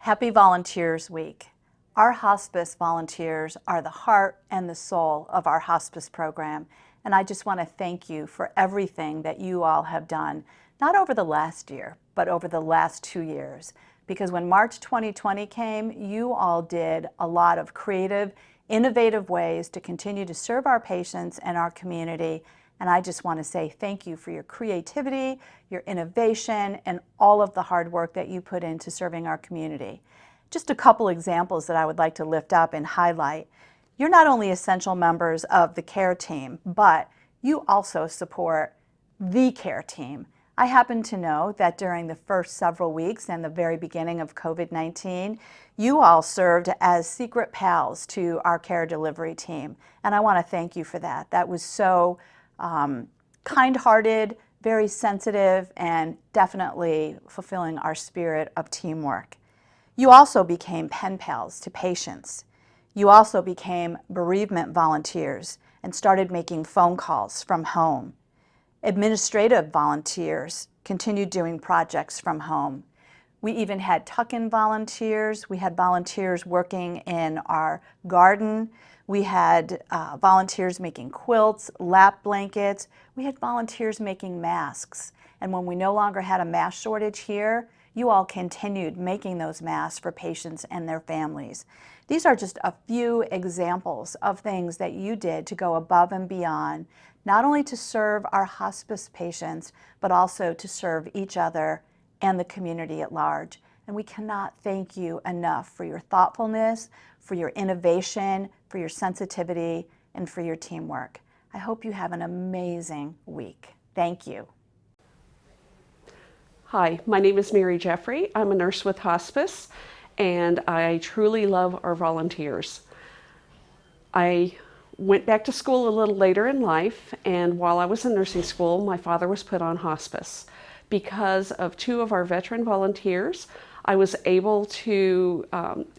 Happy Volunteers Week. Our hospice volunteers are the heart and the soul of our hospice program, and I just want to thank you for everything that you all have done, not over the last year, but over the last 2 years. Because when March 2020 came, you all did a lot of creative, innovative ways to continue to serve our patients and our community. And I just want to say thank you for your creativity, your innovation, and all of the hard work that you put into serving our community. Just a couple examples that I would like to lift up and highlight. You're not only essential members of the care team, but you also support the care team. I happen to know that during the first several weeks and the very beginning of COVID-19, you all served as secret pals to our care delivery team. And I want to thank you for that. That was so kind-hearted, very sensitive, and definitely fulfilling our spirit of teamwork. You also became pen pals to patients. You also became bereavement volunteers and started making phone calls from home. Administrative volunteers continued doing projects from home. We even had tuck-in volunteers. We had volunteers working in our garden. We had volunteers making quilts, lap blankets. We had volunteers making masks. And when we no longer had a mask shortage here, you all continued making those masks for patients and their families. These are just a few examples of things that you did to go above and beyond, not only to serve our hospice patients, but also to serve each other and the community at large. And we cannot thank you enough for your thoughtfulness, for your innovation, for your sensitivity, and for your teamwork. I hope you have an amazing week. Thank you. Hi, my name is Mary Jeffrey. I'm a nurse with Hospice, and I truly love our volunteers. I went back to school a little later in life, and while I was in nursing school, my father was put on hospice. Because of 2 of our veteran volunteers, I was able to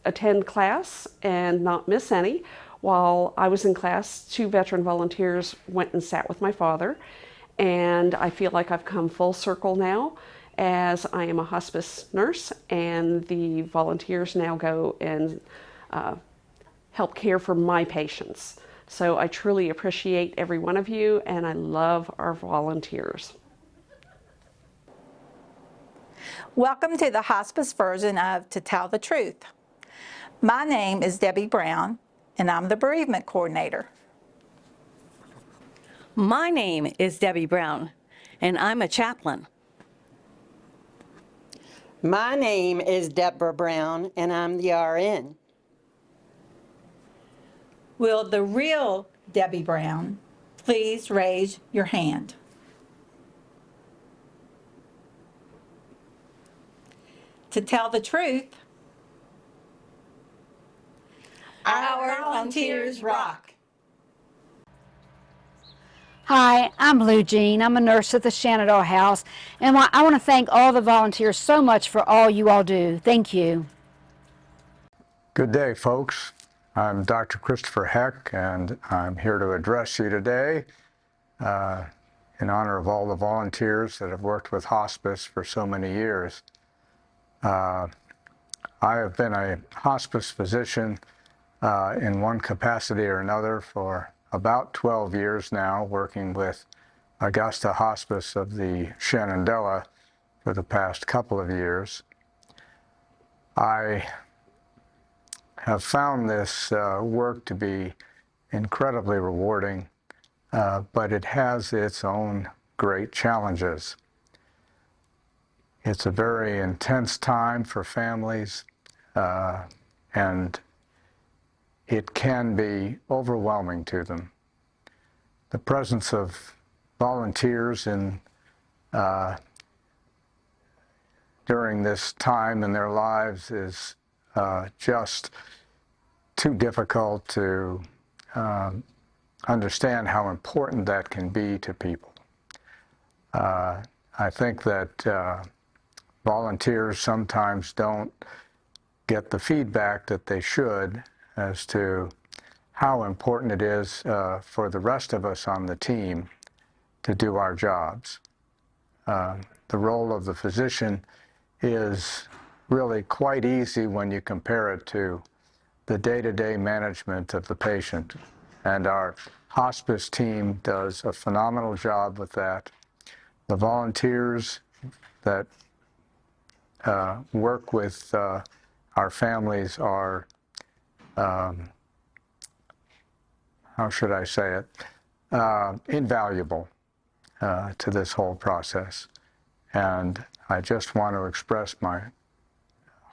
attend class and not miss any. While I was in class, 2 veteran volunteers went and sat with my father, and I feel like I've come full circle now, as I am a hospice nurse, and the volunteers now go and help care for my patients. So I truly appreciate every one of you, and I love our volunteers. Welcome to the hospice version of To Tell the Truth. My name is Debbie Brown, and I'm the bereavement coordinator. My name is Debbie Brown, and I'm a chaplain. My name is Deborah Brown, and I'm the RN. Will the real Debbie Brown please raise your hand? To tell the truth, our volunteers rock. Hi, I'm Lou Jean. I'm a nurse at the Shenandoah House, and I want to thank all the volunteers so much for all you all do. Thank you. Good day, folks. I'm Dr. Christopher Heck, and I'm here to address you today in honor of all the volunteers that have worked with hospice for so many years. I have been a hospice physician in one capacity or another for about 12 years now, working with Augusta Hospice of the Shenandoah for the past couple of years. I have found this work to be incredibly rewarding, but it has its own great challenges. It's a very intense time for families, and it can be overwhelming to them. The presence of volunteers during this time in their lives is just too difficult to understand how important that can be to people. I think that volunteers sometimes don't get the feedback that they should as to how important it is for the rest of us on the team to do our jobs. The role of the physician is really quite easy when you compare it to the day-to-day management of the patient. And our hospice team does a phenomenal job with that. The volunteers that work with our families are, how should I say it, invaluable to this whole process. And I just want to express my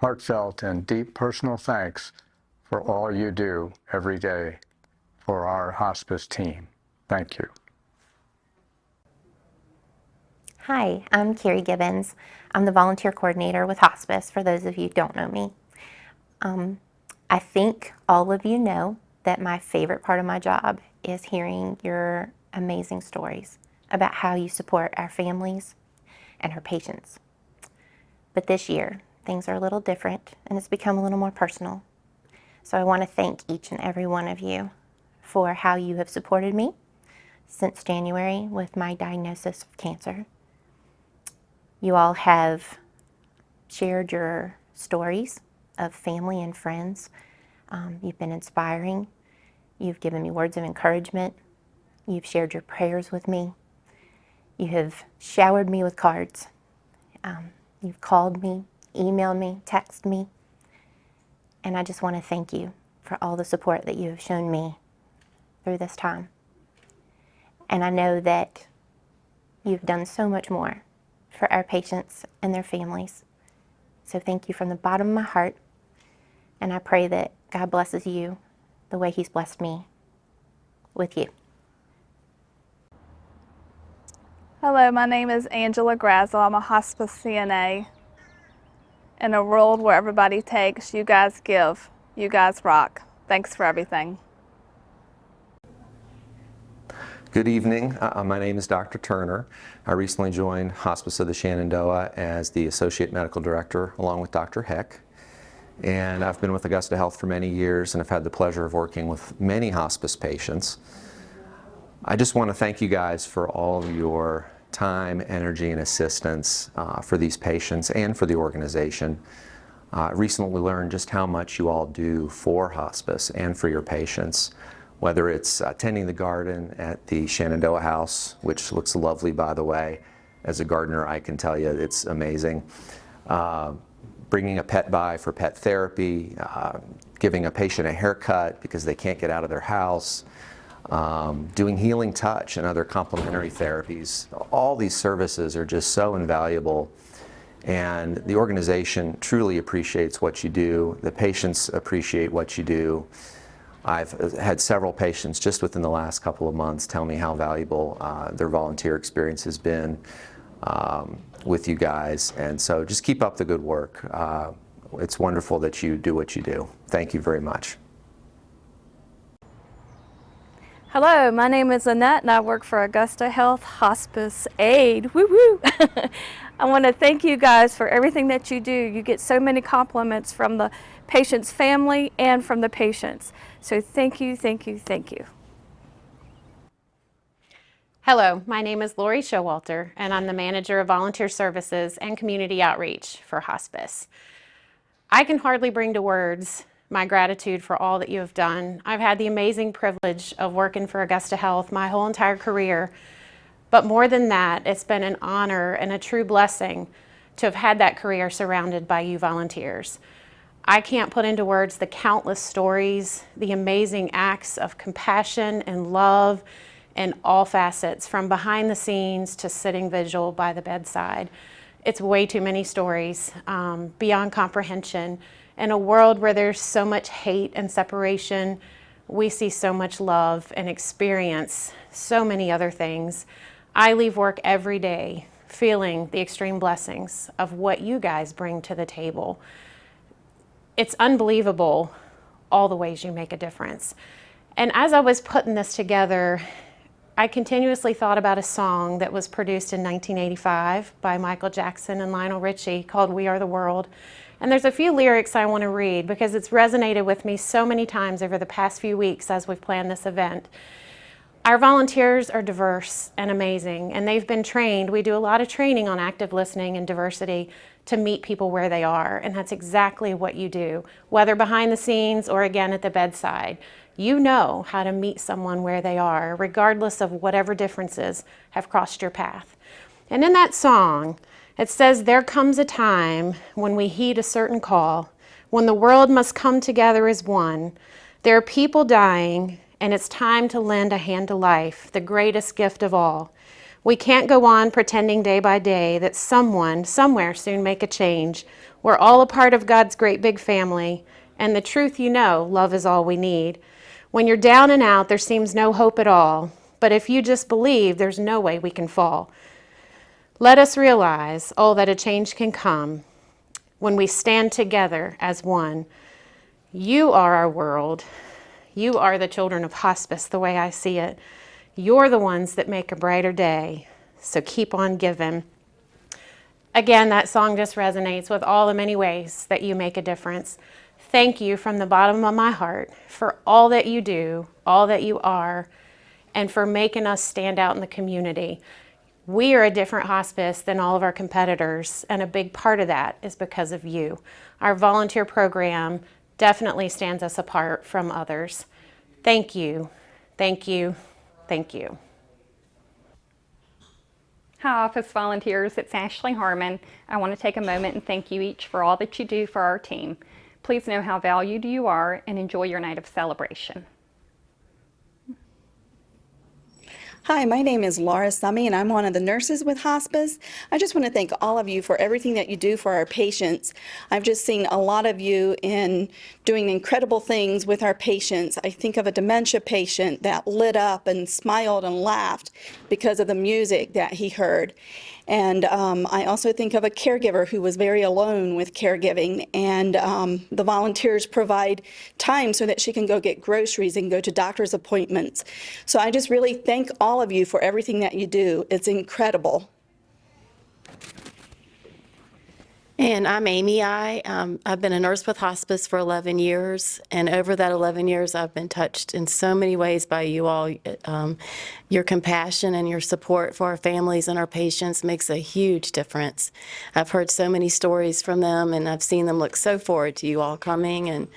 heartfelt and deep personal thanks for all you do every day for our hospice team. Thank you. Hi, I'm Carrie Gibbons. I'm the volunteer coordinator with Hospice, for those of you who don't know me. I think all of you know that my favorite part of my job is hearing your amazing stories about how you support our families and our patients. But this year, things are a little different and it's become a little more personal. So I want to thank each and every one of you for how you have supported me since January with my diagnosis of cancer. You all have shared your stories of family and friends. You've been inspiring. You've given me words of encouragement. You've shared your prayers with me. You have showered me with cards. You've called me, emailed me, texted me. And I just want to thank you for all the support that you have shown me through this time. And I know that you've done so much more for our patients and their families. So thank you from the bottom of my heart. And I pray that God blesses you the way He's blessed me with you. Hello, my name is Angela Grazel. I'm a hospice CNA. In a world where everybody takes, you guys give. You guys rock. Thanks for everything. Good evening. My name is Dr. Turner. I recently joined Hospice of the Shenandoah as the Associate Medical Director along with Dr. Heck. And I've been with Augusta Health for many years and have had the pleasure of working with many hospice patients. I just want to thank you guys for all of your time, energy, and assistance for these patients and for the organization. I recently learned just how much you all do for hospice and for your patients, whether it's tending the garden at the Shenandoah House, which looks lovely, by the way. As a gardener, I can tell you it's amazing. Bringing a pet by for pet therapy, giving a patient a haircut because they can't get out of their house, doing healing touch and other complementary therapies. All these services are just so invaluable, and the organization truly appreciates what you do. The patients appreciate what you do. I've had several patients just within the last couple of months tell me how valuable their volunteer experience has been with you guys, and so just keep up the good work. It's wonderful that you do what you do. Thank you very much. Hello, my name is Annette and I work for Augusta Health Hospice Aid. Woo woo! I want to thank you guys for everything that you do. You get so many compliments from the patient's family and from the patients. So thank you, thank you, thank you. Hello, my name is Lori Showalter and I'm the Manager of Volunteer Services and Community Outreach for Hospice. I can hardly bring to words my gratitude for all that you have done. I've had the amazing privilege of working for Augusta Health my whole entire career, but more than that, it's been an honor and a true blessing to have had that career surrounded by you volunteers. I can't put into words the countless stories, the amazing acts of compassion and love in all facets, from behind the scenes to sitting vigil by the bedside. It's way too many stories, beyond comprehension. In a world where there's so much hate and separation, we see so much love and experience so many other things. I leave work every day feeling the extreme blessings of what you guys bring to the table. It's unbelievable all the ways you make a difference. And as I was putting this together, I continuously thought about a song that was produced in 1985 by Michael Jackson and Lionel Richie called We Are the World. And there's a few lyrics I want to read because it's resonated with me so many times over the past few weeks as we've planned this event. Our volunteers are diverse and amazing, and they've been trained. We do a lot of training on active listening and diversity to meet people where they are, and that's exactly what you do, whether behind the scenes or again at the bedside. You know how to meet someone where they are, regardless of whatever differences have crossed your path. And in that song, it says, "There comes a time when we heed a certain call, when the world must come together as one. There are people dying, and it's time to lend a hand to life, the greatest gift of all. We can't go on pretending day by day that someone, somewhere soon make a change. We're all a part of God's great big family, and the truth you know, love is all we need. When you're down and out, there seems no hope at all, but if you just believe, there's no way we can fall. Let us realize, oh, that a change can come when we stand together as one. You are our world. You are the children of hospice, the way I see it. You're the ones that make a brighter day, so keep on giving." Again, that song just resonates with all the many ways that you make a difference. Thank you from the bottom of my heart for all that you do, all that you are, and for making us stand out in the community. We are a different hospice than all of our competitors, and a big part of that is because of you. Our volunteer program definitely stands us apart from others. Thank you, thank you, thank you. Hi, Office volunteers. It's Ashley Harmon. I want to take a moment and thank you each for all that you do for our team. Please know how valued you are and enjoy your night of celebration. Hi, my name is Laura Summy, and I'm one of the nurses with Hospice. I just want to thank all of you for everything that you do for our patients. I've just seen a lot of you in doing incredible things with our patients. I think of a dementia patient that lit up and smiled and laughed because of the music that he heard. And I also think of a caregiver who was very alone with caregiving, and the volunteers provide time so that she can go get groceries and go to doctor's appointments. So I just really thank all of you for everything that you do. It's incredible. And I'm Amy. I've been a nurse with Hospice for 11 years, and over that 11 years, I've been touched in so many ways by you all. Your compassion and your support for our families and our patients makes a huge difference. I've heard so many stories from them, and I've seen them look so forward to you all coming and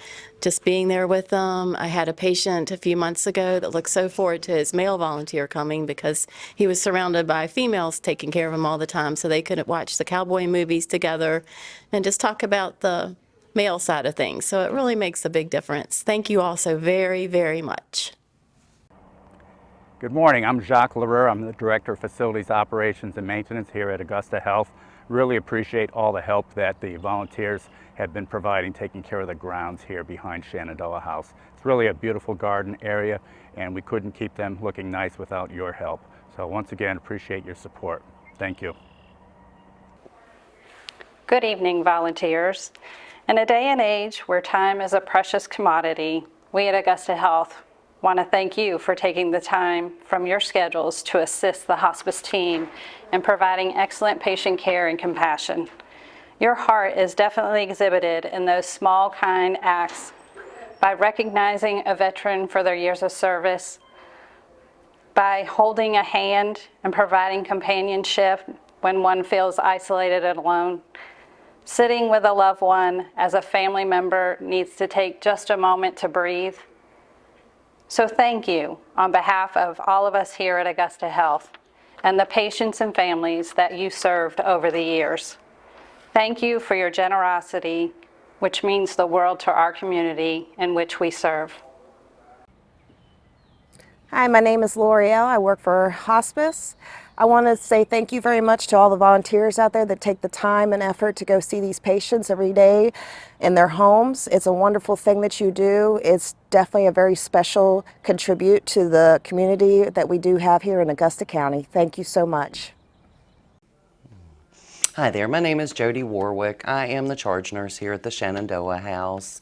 just being there with them. I had a patient a few months ago that looked so forward to his male volunteer coming because he was surrounded by females taking care of him all the time, so they couldn't watch the cowboy movies together and just talk about the male side of things. So it really makes a big difference. Thank you all so very, very much. Good morning. I'm Jacques. I'm the Director of Facilities Operations and Maintenance here at Augusta Health. Really appreciate all the help that the volunteers have been providing, taking care of the grounds here behind Shenandoah House. It's really a beautiful garden area, and we couldn't keep them looking nice without your help. So once again, appreciate your support. Thank you. Good evening, volunteers. In a day and age where time is a precious commodity, we at Augusta Health want to thank you for taking the time from your schedules to assist the hospice team in providing excellent patient care and compassion. Your heart is definitely exhibited in those small, kind acts by recognizing a veteran for their years of service, by holding a hand and providing companionship when one feels isolated and alone, sitting with a loved one as a family member needs to take just a moment to breathe. So thank you on behalf of all of us here at Augusta Health and the patients and families that you served over the years. Thank you for your generosity, which means the world to our community in which we serve. Hi, my name is L'Oreal. I work for Hospice. I want to say thank you very much to all the volunteers out there that take the time and effort to go see these patients every day in their homes. It's a wonderful thing that you do. It's definitely a very special contribute to the community that we do have here in Augusta County. Thank you so much. Hi there, my name is Jody Warwick. I am the charge nurse here at the Shenandoah House.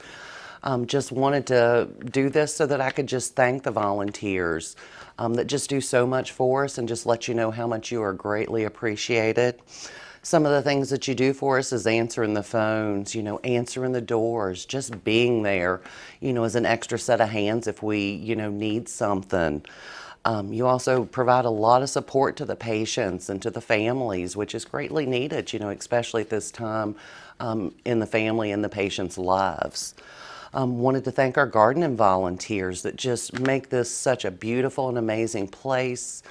Just wanted to do this so that I could just thank the volunteers that just do so much for us and just let you know how much you are greatly appreciated. Some of the things that you do for us is answering the phones, answering the doors, just being there, as an extra set of hands if we, need something. You also provide a lot of support to the patients and to the families, which is greatly needed, especially at this time in the family and the patients' lives. Wanted to thank our gardening volunteers that just make this such a beautiful and amazing place.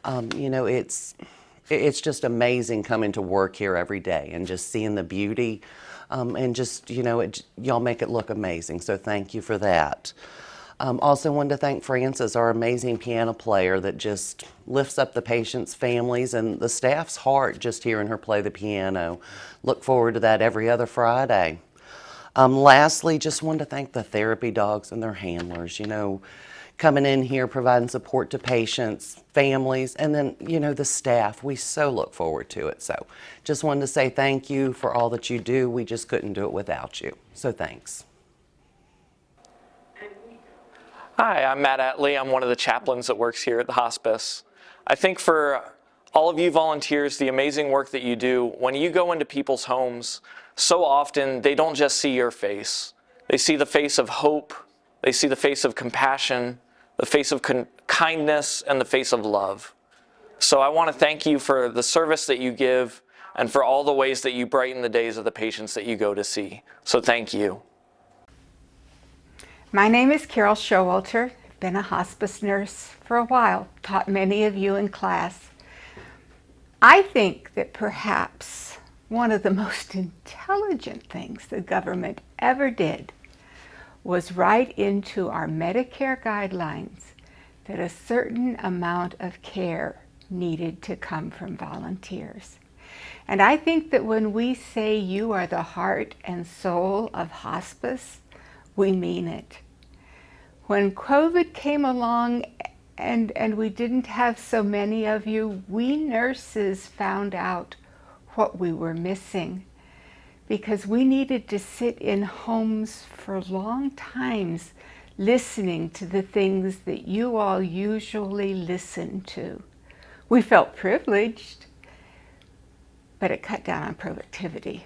It's just amazing coming to work here every day and just seeing the beauty and just, y'all make it look amazing. So thank you for that. Also wanted to thank Frances, our amazing piano player that just lifts up the patients' families and the staff's heart just hearing her play the piano. Look forward to that every other Friday. Lastly, just wanted to thank the therapy dogs and their handlers, coming in here, providing support to patients, families, and then, the staff. We so look forward to it. So just wanted to say thank you for all that you do. We just couldn't do it without you. So thanks. Hi, I'm Matt Atley. I'm one of the chaplains that works here at the hospice. I think for all of you volunteers, the amazing work that you do, when you go into people's homes, so often they don't just see your face. They see the face of hope, they see the face of compassion, the face of kindness, and the face of love. So I want to thank you for the service that you give and for all the ways that you brighten the days of the patients that you go to see. So thank you. My name is Carol Showalter. I've been a hospice nurse for a while, taught many of you in class. I think that perhaps one of the most intelligent things the government ever did was write into our Medicare guidelines that a certain amount of care needed to come from volunteers. And I think that when we say you are the heart and soul of hospice, we mean it. When COVID came along and we didn't have so many of you, we nurses found out what we were missing because we needed to sit in homes for long times listening to the things that you all usually listen to. We felt privileged, but it cut down on productivity.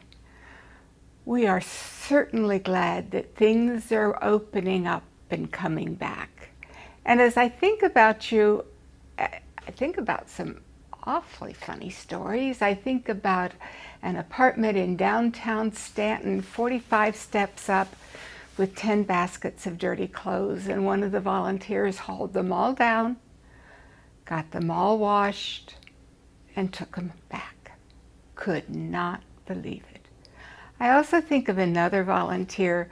We are certainly glad that things are opening up and coming back. And as I think about you, I think about some awfully funny stories. I think about an apartment in downtown Stanton, 45 steps up, with 10 baskets of dirty clothes, and one of the volunteers hauled them all down, got them all washed, and took them back. Could not believe it. I also think of another volunteer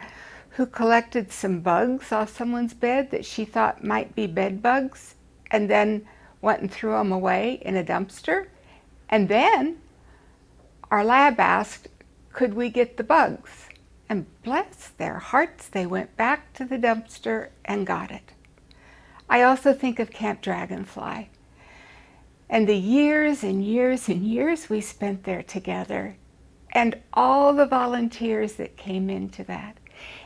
who collected some bugs off someone's bed that she thought might be bed bugs, and then went and threw them away in a dumpster. And then our lab asked, could we get the bugs? And bless their hearts, they went back to the dumpster and got it. I also think of Camp Dragonfly and the years and years and years we spent there together, and all the volunteers that came into that.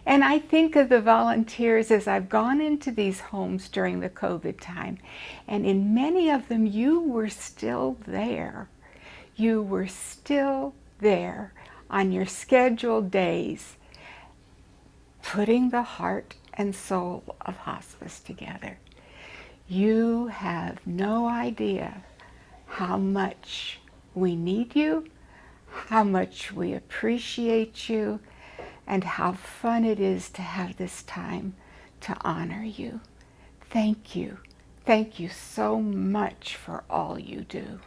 And I think of the volunteers as I've gone into these homes during the COVID time, and in many of them you were still there. You were still there on your scheduled days, putting the heart and soul of hospice together. You have no idea how much we need you, how much we appreciate you, and how fun it is to have this time to honor you. Thank you. Thank you so much for all you do.